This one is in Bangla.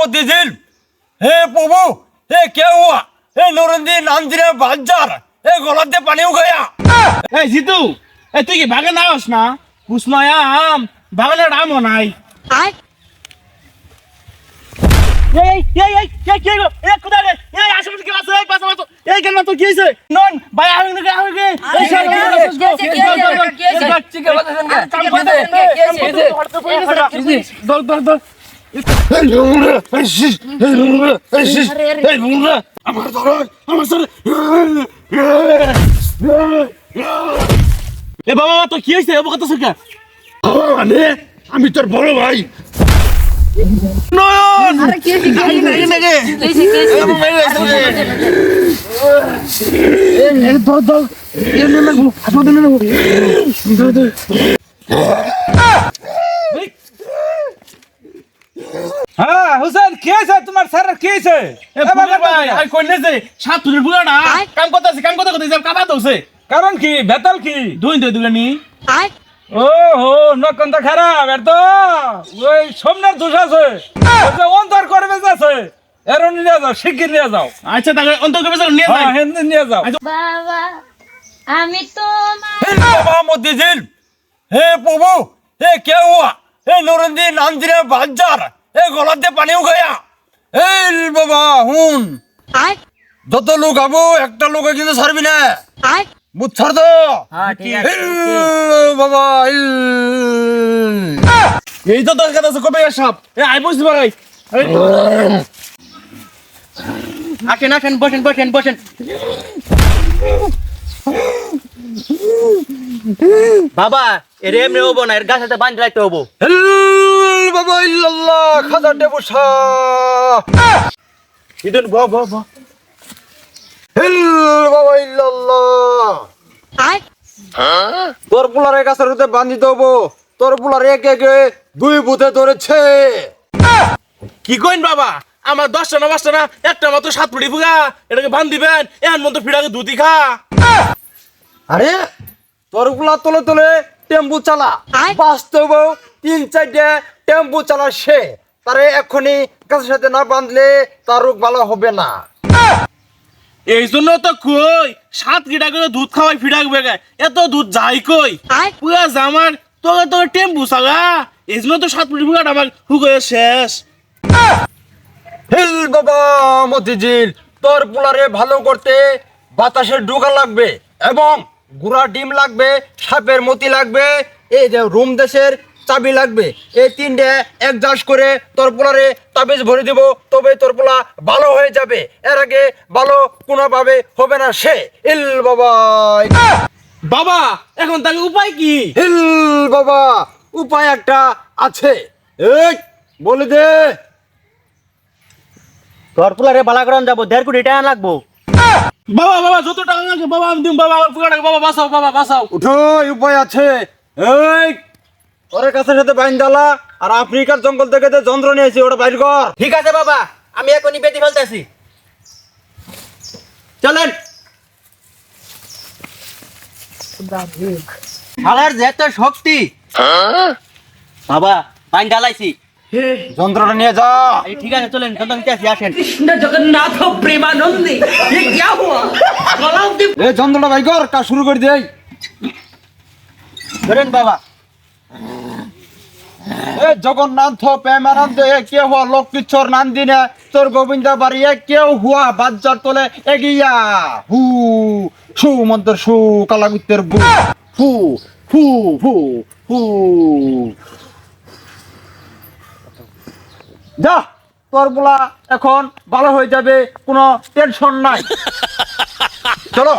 मोतीझील हे प्रभु हे क्या हुआ हे नौरंदी नांदिरे बाजार हे गलाते पानी उगाया এই জিতু তুই কি বাগান আস না কুসময়া আম বাগানের আমও নাই এই এই এই কে কে গো এ কোথায় রে এই আশেপাশে কি আছে এই পাশে পাশে এই কেন তো কি হইছে নন ভাই আমি কে এই সব দল দল দল এ বাবা তো কি হইছে অবগত সরকা আমি তোর বড় ভাই নয়ন আরে কি দল দল এ নে লাগবো হাসপাতালে নে লাগবো হ্যাঁ হুসেন কি হয়েছে তোমার স্যারের কি হয়েছে ভাই আই কইলে যে সাত তুই বুড়াটা কাম করতেছে কাম করতে করতে কাবা দউছে কারণ কি বেতাল কি দুই দুই দুলানি ও হো নকন্দা খারাপ এর তো ওই সোমনাথ দোষ আছে ওই অন্তর করবে আছে এরও নিয়ে যাও শিগগির নিয়ে যাও আচ্ছা তাহলে অন্তর করবে নিয়ে যাই হ্যাঁ হিন্দি নিয়ে যাও বাবা আমি তোমার हे बाबा मोतीझील हे प्रभु हे क्या हुआ हे नौरंदी नांदिरे बाजार हे गलाते पानी उगाया हे बाबा हुन যত লোক আবো একটা লোকে কিন্তু ছাড়বি না বুঝ ছাড় তো বাবা এই তো দরকার আছে কবে সব এ আই বসি ভাই আসেন আসেন বসেন বসেন বসেন বাবা এর এমনি হবো না এর গাছেতে বাঁধ রাখতে হবো বাবা ইল্লাল্লাহ খাজা দেবুসা ইদন ব ব ব বাবা ইল্লাল্লাহ তোর পোলারে গাছের রুতে বান্ধি দেবো তোর পোলারে একে একে দুই বুথে ধরেছে কি কইন বাবা আমার 10টা না 5টা না একটা মাত্র 7 ফুটি ফুগা এটাকে বাঁধ দিবেন এর মতো ফিড়াকে দুধি খা আরে তোর পোলা তোলে তোলে টেম্পু চালা বাস্তব 3-4টে টেম্পু চালা সে তারে এখনই গাছের সাথে না বাঁধলে তার রোগ ভালো হবে না এই জন্য তো কই 7 গিটা করে দুধ খাওয়াই ফিড়াক বেগায় এত দুধ যাই কই পুরা জামার তোকে তো টেম্পু চালা এই জন্য তো 7 ফুটি ফুগাটা আমার হুগয়ে শেষ হিল বাবা মতিঝিল তোর পোলারে ভালো করতে বাতাসের ডোকা লাগবে এবং গুড়া ডিম লাগবে সাপের মতি লাগবে এই যে রুম দেশের চাবি লাগবে এই 3টে অ্যাডজাস্ট করে তোর পোলারে তাবিজ ভরে দিব তবে তোর পোলা ভালো হয়ে যাবে এর আগে ভালো কোনোভাবে হবে না সে হিল বাবা বাবা এখন তাকে উপায় কি হিল বাবা উপায় একটা আছে এই বলে দে তোর পোলারে বালা করান যাবো 1.5 কোটি টাকা লাগবো বাবা বাবা যত টাকা লাগে বাবা আমি দিম বাবা আমার ফুগাটাকে বাবা বাঁচাও উঠো উপায় আছে এই ওর কাছের সাথে বাইন ডালা আর আফ্রিকার জঙ্গল থেকে যে যন্ত্র নিয়েছি ওটা বাইর কর ঠিক আছে বাবা আমি এখনই বেঁধে ফেলতেছি চলেন হালার যে এত শক্তি বাবা বাইন ডালাইছি যন্ত্রটা নিয়ে যা এই ঠিক আছে চলেন চন্দন আসেন এই যন্ত্রটা বাইর কর কাজ শুরু করে দেই ধরেন বাবা এ জগন্নাথ প্রেমানন্দ এ কে হুয়া লক্ষ্মীশ্বর নান্দিনে তোর গোবিন্দা বাড়ি এ কেউ হুয়া বাজার তোলে এগিয়া হু সু মন্ত্র সু কালাগুত্তের বু হু হু হু হু যা তোর বলা এখন ভালো হয়ে যাবে কোনো টেনশন নাই চলো